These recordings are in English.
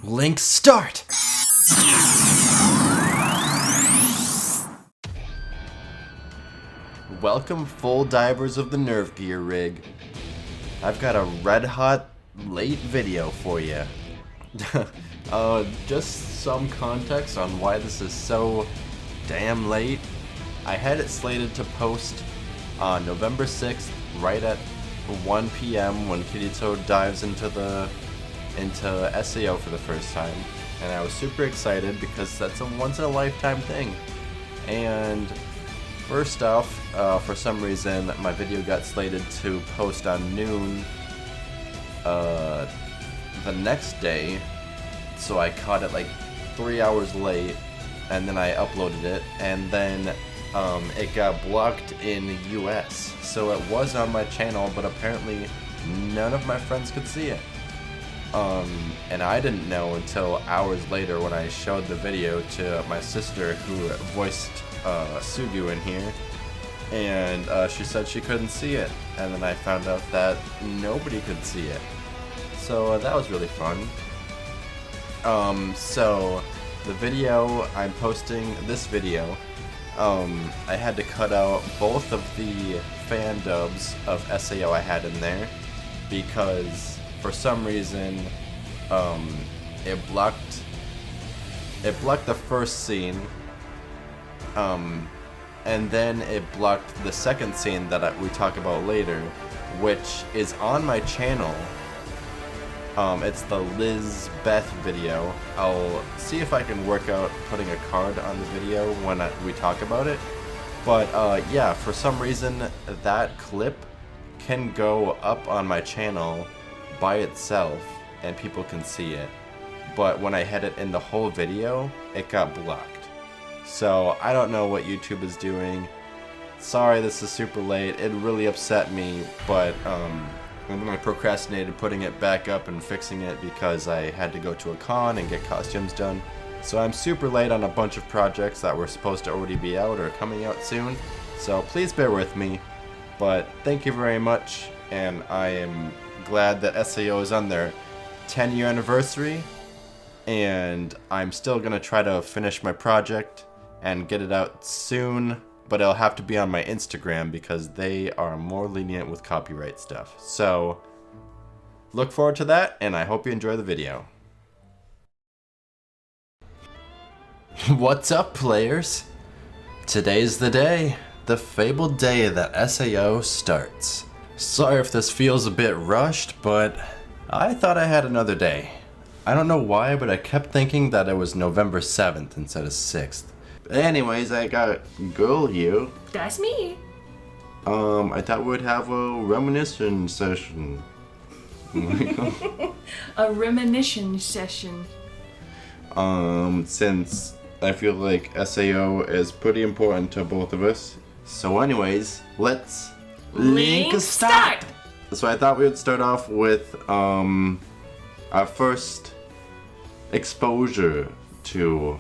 Link start! Welcome full divers of the Nerve Gear rig. I've got a red hot late video for you. Just some context on why this is so damn late. I had it slated to post on November 6th, right at 1 p.m. when Kirito dives into SAO for the first time, and I was super excited because that's a once-in-a-lifetime thing. And first off, for some reason, my video got slated to post on noon the next day, so I caught it like 3 hours late, and then I uploaded it, and then it got blocked in the US. So it was on my channel, but apparently none of my friends could see it. And I didn't know until hours later when I showed the video to my sister who voiced Sugu in here, and she said she couldn't see it, and then I found out that nobody could see it. So that was really fun. So the video I'm posting, this video, I had to cut out both of the fan dubs of SAO I had in there because for some reason it blocked the first scene, and then it blocked the second scene that we talk about later, which is on my channel. It's the Liz Beth video. I'll see if I can work out putting a card on the video when we talk about it. But yeah, for some reason that clip can go up on my channel by itself and people can see it. But when I had it in the whole video, it got blocked. So I don't know what YouTube is doing. Sorry this is super late. It really upset me, but and then I procrastinated putting it back up and fixing it because I had to go to a con and get costumes done. So I'm super late on a bunch of projects that were supposed to already be out or coming out soon. So please bear with me. But thank you very much, and I am glad that SAO is on their 10-year anniversary, and I'm still gonna try to finish my project and get it out soon. But it'll have to be on my Instagram because they are more lenient with copyright stuff. So, look forward to that, and I hope you enjoy the video. What's up, players? Today's the day, the fabled day that SAO starts. Sorry if this feels a bit rushed, but I thought I had another day. I don't know why, but I kept thinking that it was November 7th instead of 6th. Anyways, I got girl here. That's me. I thought we'd have a reminiscing session. A reminiscing session. Since I feel like SAO is pretty important to both of us. So anyways, let's Link start! So I thought we would start off with our first exposure to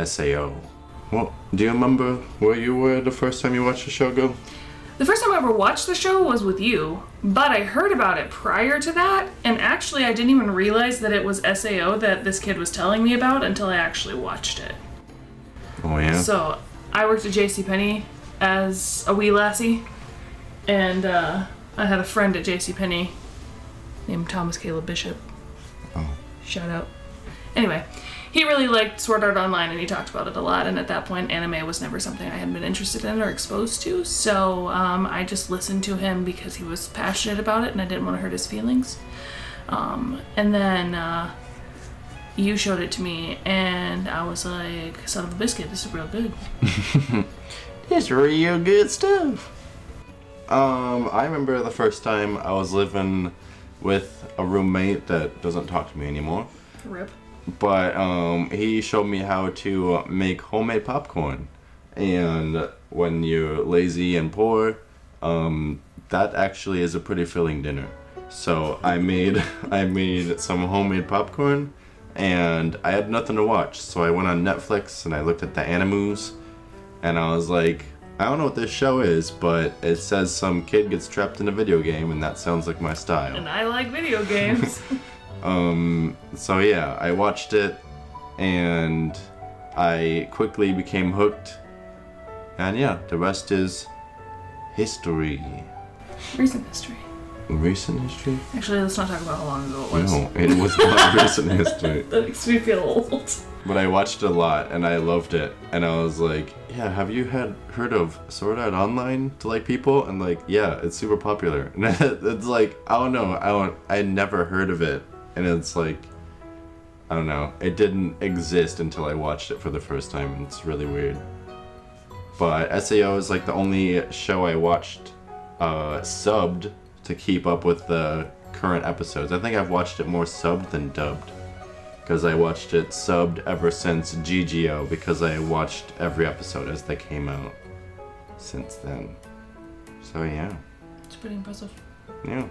SAO. Well, do you remember where you were the first time you watched the show go? The first time I ever watched the show was with you, but I heard about it prior to that, and actually I didn't even realize that it was SAO that this kid was telling me about until I actually watched it. Oh yeah? So, I worked at JCPenney as a wee lassie, and I had a friend at JCPenney named Thomas Caleb Bishop. Oh. Shout out. Anyway, he really liked Sword Art Online and he talked about it a lot, and at that point anime was never something I had been interested in or exposed to, so I just listened to him because he was passionate about it and I didn't want to hurt his feelings. And then you showed it to me and I was like, son of a biscuit, this is real good. It's real good stuff. I remember the first time I was living with a roommate that doesn't talk to me anymore. Rip. But he showed me how to make homemade popcorn, and when you're lazy and poor, that actually is a pretty filling dinner. So I made some homemade popcorn, and I had nothing to watch, so I went on Netflix and I looked at the Animus, and I was like, I don't know what this show is, but it says some kid gets trapped in a video game, and that sounds like my style. And I like video games. So yeah, I watched it, and I quickly became hooked. And yeah, the rest is history. Recent history. Recent history? Actually, let's not talk about how long ago it was. No, it was not recent history. That makes me feel old. But I watched it a lot, and I loved it. And I was like, yeah, have you heard of Sword Art Online to like people? And like, yeah, it's super popular. And it's like, I don't know, I never heard of it. And it's like, I don't know, it didn't exist until I watched it for the first time, and it's really weird. But SAO is like the only show I watched subbed to keep up with the current episodes. I think I've watched it more subbed than dubbed, because I watched it subbed ever since GGO, because I watched every episode as they came out since then. So yeah. It's pretty impressive. Yeah.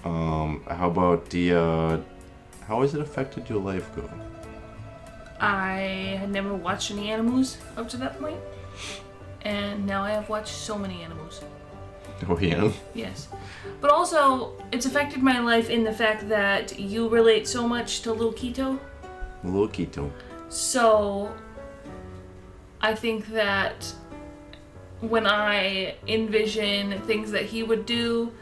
How about how has it affected your life, girl? I had never watched any animals up to that point, and now I have watched so many animals. Oh yeah? Yes. But also, it's affected my life in the fact that you relate so much to Lil Quito. Lil Quito. So, I think that when I envision things that he would do,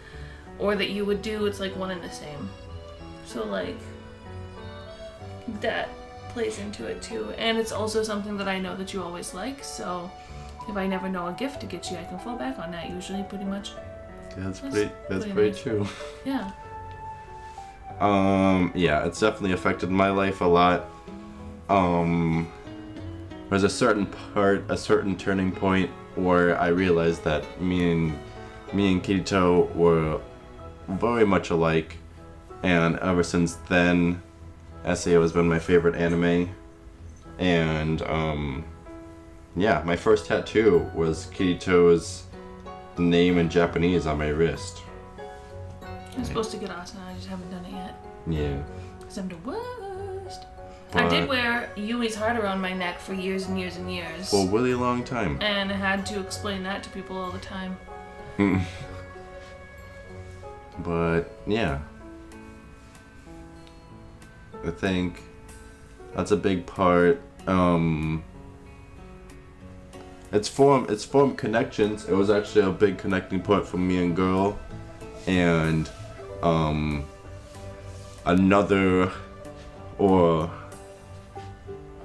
or that you would do, it's like one and the same. So like, that plays into it too. And it's also something that I know that you always like, so if I never know a gift to get you, I can fall back on that usually, pretty much. That's pretty nice. true. Yeah. Yeah, it's definitely affected my life a lot. There's a certain turning point where I realized that me and Kirito were very much alike, and ever since then, SAO has been my favorite anime. And yeah, my first tattoo was Kirito's name in Japanese on my wrist. I'm supposed to get Asuna, I just haven't done it yet. Yeah. Because I'm the worst. But I did wear Yui's heart around my neck for years and years and years. for a really long time. And I had to explain that to people all the time. But yeah, I think that's a big part. It's formed connections. It was actually a big connecting point for me and girl, and another or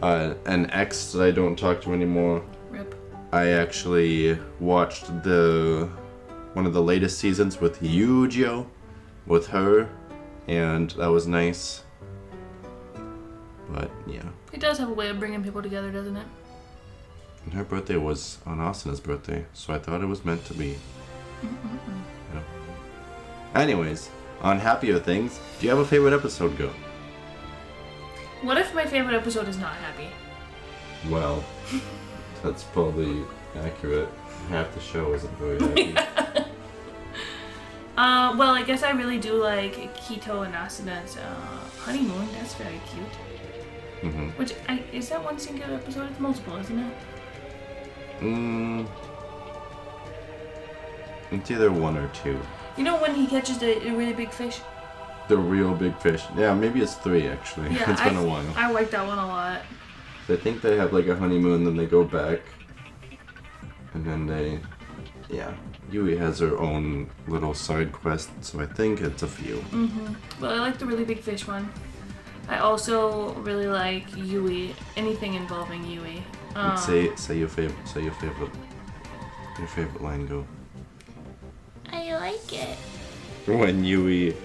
an ex that I don't talk to anymore. Rip. I actually watched one of the latest seasons with Yu-Gi-Oh! With her, and that was nice. But yeah. It does have a way of bringing people together, doesn't it? And her birthday was on Asuna's birthday, so I thought it was meant to be. Yeah. Anyways, on happier things, do you have a favorite episode, Go? What if my favorite episode is not happy? Well, that's probably accurate. Half the show isn't very happy. Well, I guess I really do like Kito and Asuna's honeymoon. That's very cute. Mm-hmm. Which, is that one singular episode? It's multiple, isn't it? It's either one or two. You know when he catches a really big fish? The real big fish. Yeah, maybe it's three, actually. Yeah, It's been a while. I like that one a lot. I think they have like a honeymoon, then they go back. And then Yui has her own little side quest, so I think it's a few. Mm-hmm. Well, I like the really big fish one. I also really like Yui. Anything involving Yui. Say your favorite. Say your favorite. Your favorite line, Go. I like it. When Yui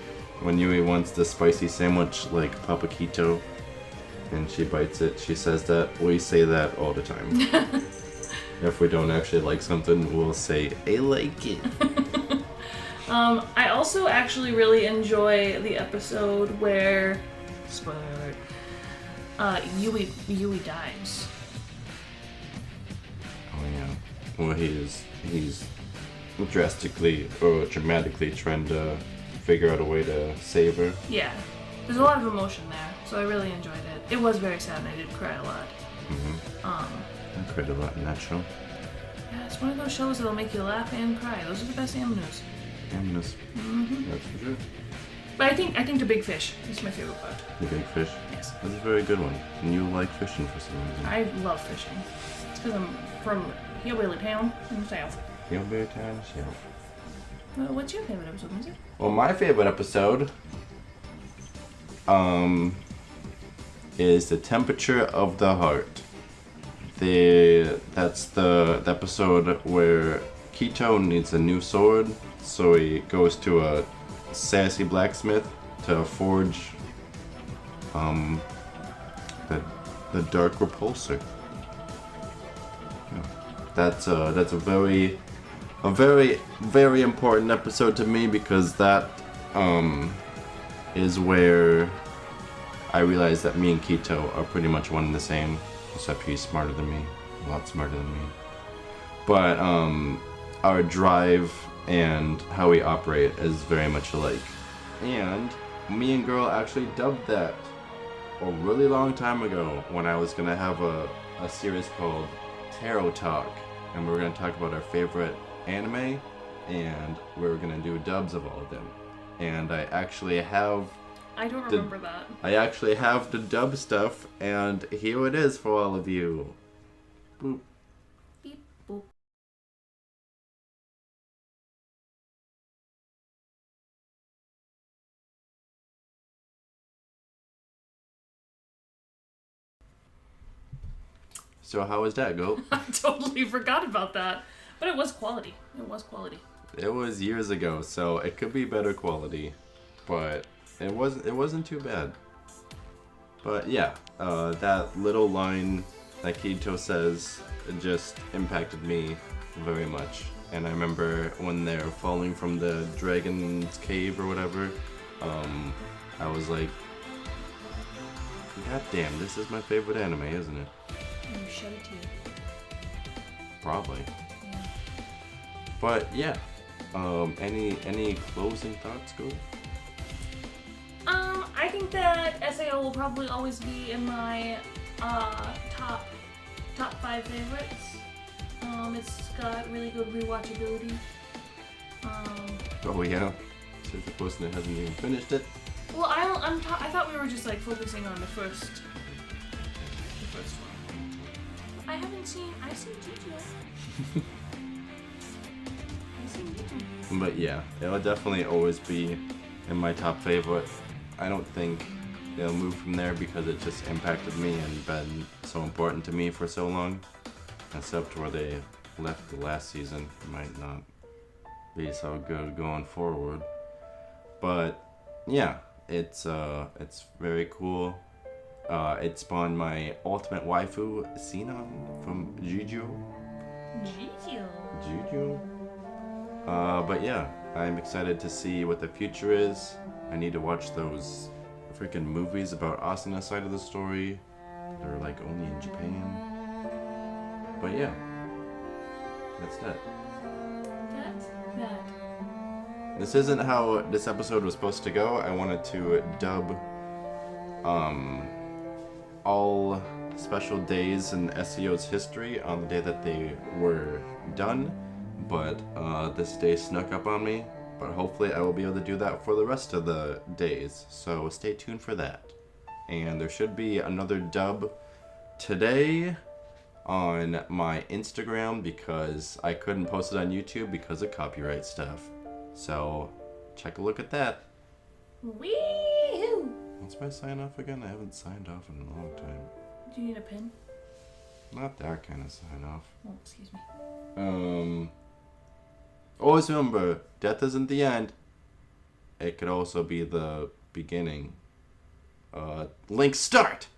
wants the spicy sandwich like Papa Quito, and she bites it, she says that. We say that all the time. If we don't actually like something, we'll say, I like it. I also actually really enjoy the episode where, spoiler alert, Yui dies. Oh yeah. Well, he's drastically or dramatically trying to figure out a way to save her. Yeah. There's a lot of emotion there, so I really enjoyed it. It was very sad and I did cry a lot. I cried a lot in that show. Yeah, it's one of those shows that'll make you laugh and cry. Those are the best animes. That's for sure. But I think the big fish is my favorite part. The big fish? Yes. That's a very good one. And you like fishing for some reason. I love fishing. It's because I'm from Hillbilly Town in the South. Hillbilly Town, South. Well, what's your favorite episode, Lindsay? Well, my favorite episode is The Temperature of the Heart. That's the episode where Keto needs a new sword, so he goes to a sassy blacksmith to forge the dark repulsor. Yeah. That's a very important episode to me because that is where I realized that me and Keto are pretty much one and the same, except he's smarter than me, a lot smarter than me. But our drive and how we operate is very much alike. And me and Girl actually dubbed that a really long time ago when I was gonna have a series called Tarot Talk, and we were gonna talk about our favorite anime, and we were gonna do dubs of all of them. And I actually have I don't remember that. I actually have the dub stuff, and here it is for all of you. Boop. Beep boop. So how was that, Go? I totally forgot about that. But it was quality. It was years ago, so it could be better quality, but it wasn't too bad. But yeah, that little line that Keto says just impacted me very much. And I remember when they're falling from the dragon's cave or whatever, I was like, God damn, this is my favorite anime, isn't it? And you showed it to you. Probably. Yeah. But yeah, any closing thoughts, Go? I think that SAO will probably always be in my top 5 favorites. It's got really good rewatchability. Oh yeah, says the person that hasn't even finished it. Well, I thought we were just like focusing on the first one. I've seen Gigi. But yeah, it'll definitely always be in my top favorite. I don't think they'll move from there because it just impacted me and been so important to me for so long. Except where they left the last season, it might not be so good going forward. But yeah, it's very cool. It spawned my ultimate waifu, Sinon from Juju. But yeah, I'm excited to see what the future is. I need to watch those freaking movies about Asuna side of the story. They're like only in Japan. But yeah, that's that. That's that. This isn't how this episode was supposed to go. I wanted to dub all special days in SEO's history on the day that they were done, but this day snuck up on me. But hopefully I will be able to do that for the rest of the days, so stay tuned for that. And there should be another dub today on my Instagram because I couldn't post it on YouTube because of copyright stuff. So check a look at that. Wee-hoo! What's my sign off again? I haven't signed off in a long time. Do you need a pin? Not that kind of sign off. Oh, excuse me. Always remember, death isn't the end. It could also be the beginning. Link start!